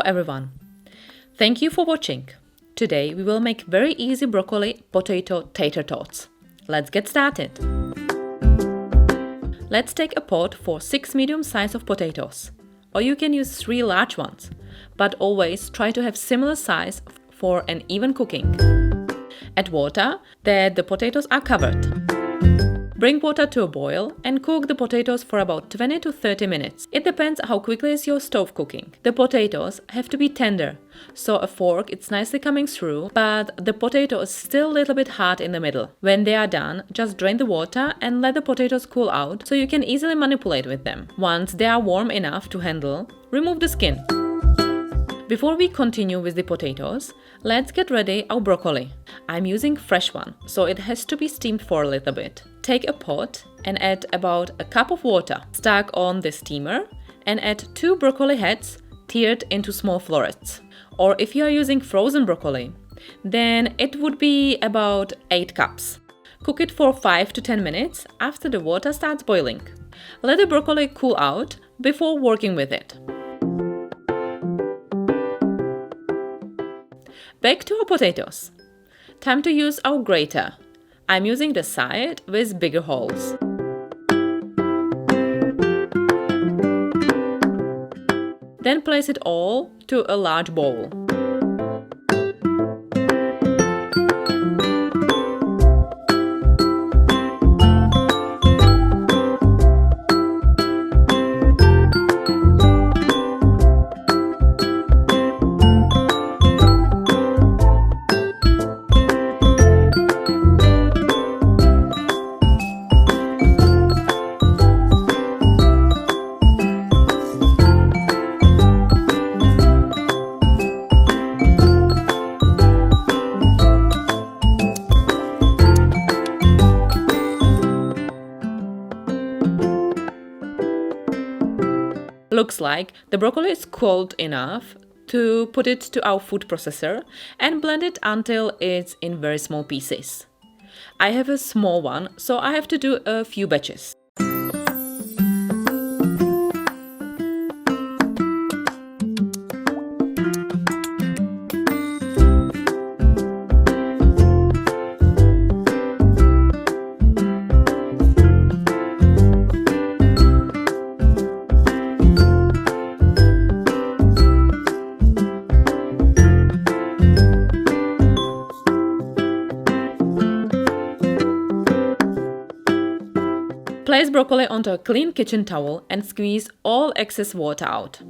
everyone! Thank you for watching. Today we will make very easy broccoli potato tater tots. Let's get started. Let's take a pot for 6 medium size of potatoes, or you can use 3 large ones, but always try to have similar size for an even cooking. Add water that the potatoes are covered. Bring water to a boil and cook the potatoes for about 20 to 30 minutes. It depends how quickly is your stove cooking. The potatoes have to be tender, so a fork it's nicely coming through, but the potato is still a little bit hard in the middle. When they are done, just drain the water and let the potatoes cool out so you can easily manipulate with them. Once they are warm enough to handle, remove the skin. Before we continue with the potatoes, let's get ready our broccoli. I'm using fresh one, so it has to be steamed for a little bit. Take a pot and add about a cup of water. Stuck on the steamer and add 2 broccoli heads tiered into small florets. Or if you are using frozen broccoli, then it would be about 8 cups. Cook it for 5 to 10 minutes after the water starts boiling. Let the broccoli cool out before working with it. Back to our potatoes. Time to use our grater. I'm using the side with bigger holes. Then place it all to a large bowl. Looks like the broccoli is cold enough to put it to our food processor and blend it until it's in very small pieces. I have a small one, so I have to do a few batches. Place broccoli onto a clean kitchen towel and squeeze all excess water out.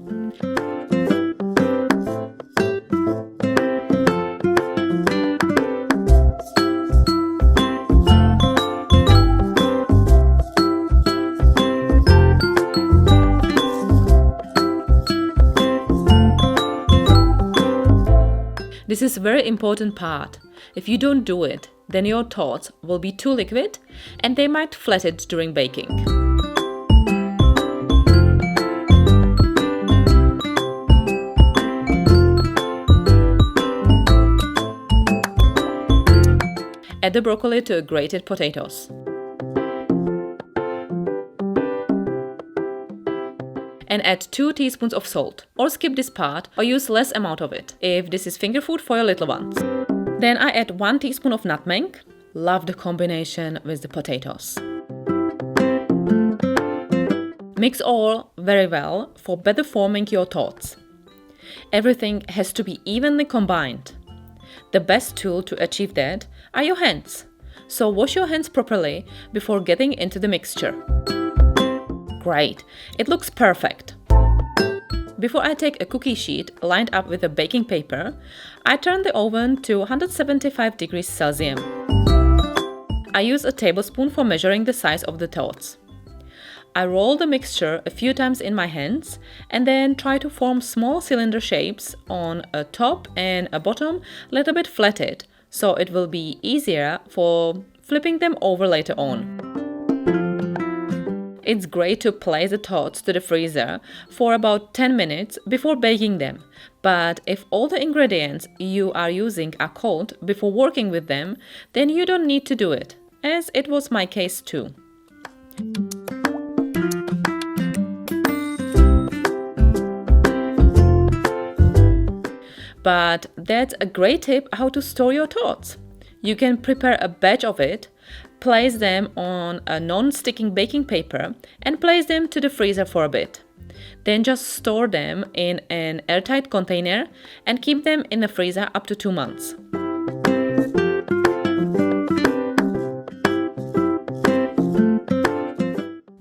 This is a very important part. If you don't do it, then your tots will be too liquid and they might flatten during baking. Add the broccoli to grated potatoes. And add 2 teaspoons of salt, or skip this part or use less amount of it if this is finger food for your little ones. Then I add 1 teaspoon of nutmeg. Love the combination with the potatoes. Mix all very well for better forming your tots. Everything has to be evenly combined. The best tool to achieve that are your hands. So wash your hands properly before getting into the mixture. Great, it looks perfect. Before I take a cookie sheet lined up with a baking paper, I turn the oven to 175 degrees Celsius. I use a tablespoon for measuring the size of the tots. I roll the mixture a few times in my hands and then try to form small cylinder shapes on a top and a bottom a little bit flatted, so it will be easier for flipping them over later on. It's great to place the tots to the freezer for about 10 minutes before baking them, but if all the ingredients you are using are cold before working with them, then you don't need to do it, as it was my case too. But that's a great tip how to store your tots. You can prepare a batch of it, place them on a non-sticking baking paper and place them to the freezer for a bit. Then just store them in an airtight container and keep them in the freezer up to 2 months.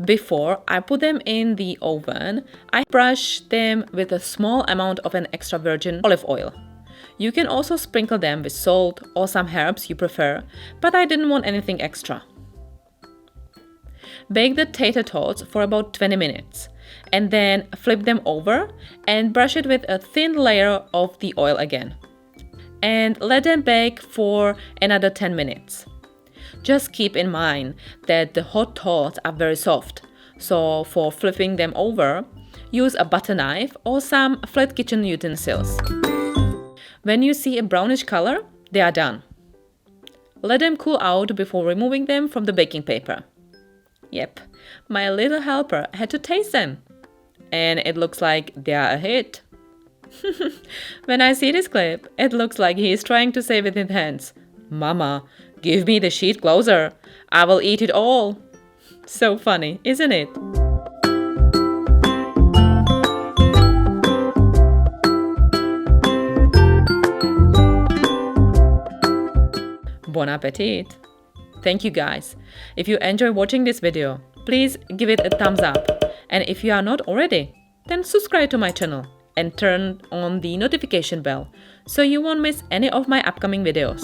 Before I put them in the oven, I brush them with a small amount of an extra virgin olive oil. You can also sprinkle them with salt or some herbs you prefer, but I didn't want anything extra. Bake the tater tots for about 20 minutes and then flip them over and brush it with a thin layer of the oil again. And let them bake for another 10 minutes. Just keep in mind that the hot tots are very soft, so for flipping them over, use a butter knife or some flat kitchen utensils. When you see a brownish color, they are done. Let them cool out before removing them from the baking paper. Yep, my little helper had to taste them. And it looks like they are a hit. When I see this clip, it looks like he is trying to say with his hands, "Mama, give me the sheet closer. I will eat it all." So funny, isn't it? Bon appetit! Thank you guys. If you enjoy watching this video, please give it a thumbs up. And if you are not already, then subscribe to my channel and turn on the notification bell so you won't miss any of my upcoming videos.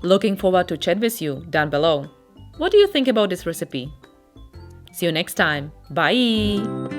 Looking forward to chat with you down below. What do you think about this recipe? See you next time. Bye!